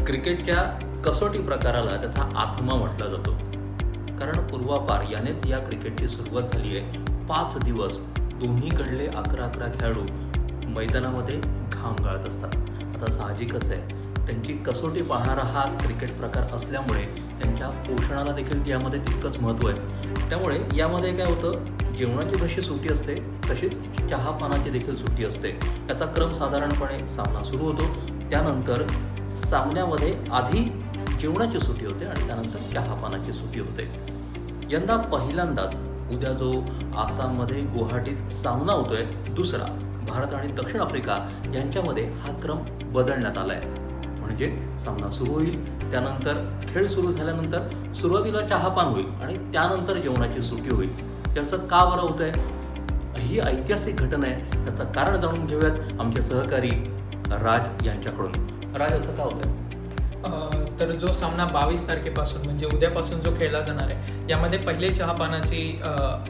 क्रिकेटच्या कसोटी प्रकाराला त्याचा आत्मा म्हटला जातो. कारण पूर्वापार यानेच या क्रिकेटची सुरुवात झाली आहे. 5 दिवस दोन्हीकडले 11 खेळाडू मैदानामध्ये घाम गाळत असतात. आता साहजिकच आहे, त्यांची कसोटी पाहणारा हा क्रिकेट प्रकार असल्यामुळे त्यांच्या पोषणाला देखील यामध्ये तितकंच महत्त्व आहे. त्यामुळे यामध्ये काय होतं, जेवणाची जशी सुट्टी असते तशीच चहापानाची देखील सुट्टी असते. याचा क्रम साधारणपणे सामना सुरू होतो, त्यानंतर सामन्यामध्ये आधी जेवणाची सुट्टी होते आणि त्यानंतर चहापानाची सुट्टी होते. यंदा पहिल्यांदाच उद्या जो आसाममध्ये गुवाहाटीत सामना होतोय, दुसरा भारत आणि दक्षिण आफ्रिका यांच्यामध्ये हा क्रम बदलण्यात आला आहे. म्हणजे सामना सुरू होईल, त्यानंतर खेळ सुरू झाल्यानंतर सुरुवातीला चहापान होईल आणि त्यानंतर जेवणाची सुट्टी होईल. हे असं का बरं होतं आहे? ही ऐतिहासिक घटना आहे. याचं कारण जाणून घेऊयात आमचे सहकारी राज यांच्याकडून. राज, असं का होतं आहे? तर जो सामना 22 तारखेपासून म्हणजे उद्यापासून जो खेळला जाणार आहे, यामध्ये पहिले चहापानाची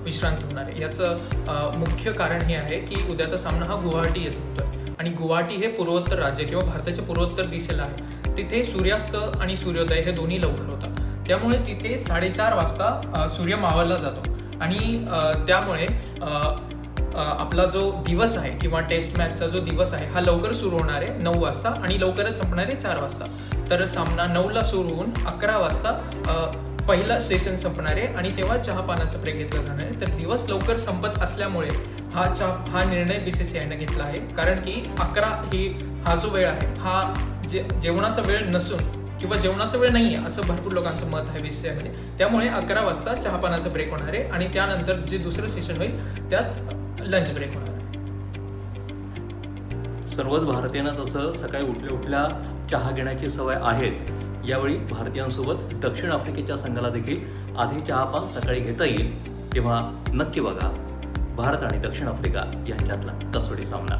विश्रांती होणार आहे. याचं मुख्य कारण हे आहे की उद्याचा सामना हा गुवाहाटी येथे होतोय आणि गुवाहाटी हे पूर्वोत्तर राज्य किंवा भारताच्या पूर्वोत्तर दिशेला आहे. तिथे सूर्यास्त आणि सूर्योदय हे दोन्ही लवकर होतात. त्यामुळे तिथे 4:30 वाजता सूर्य मावळला जातो आणि त्यामुळे आपला जो दिवस आहे किंवा टेस्ट मॅचचा जो दिवस आहे हा लवकर सुरू होणार आहे 9 वाजता आणि लवकरच संपणार आहे 4 वाजता. तर सामना 9ला सुरू होऊन 11 वाजता पहिला सेशन संपणार आहे आणि तेव्हा चहापानाचा ब्रेक घेतला जाणार आहे. तर दिवस लवकर संपत असल्यामुळे हा निर्णय BCCIने घेतला आहे. कारण की 11 हा जो वेळ आहे हा जेवणाचा वेळ नसून किंवा जेवणाचा वेळ नाही आहे असं भरपूर लोकांचं मत आहे BCCIमध्ये. त्यामुळे 11 वाजता चहापानाचा ब्रेक होणार आहे आणि त्यानंतर जे दुसरं सेशन होईल त्यात लंच ब्रेक होणार आहे. सर्वच भारतीयांना तसं सकाळी उठल्या चहा घेण्याची सवय आहेच. यावेळी भारतीयांसोबत दक्षिण आफ्रिकेच्या संघाला देखील आधी चहापान सकाळी घेता येईल. तेव्हा नक्की बघा भारत आणि दक्षिण आफ्रिका यांच्यातला कसोटी सामना.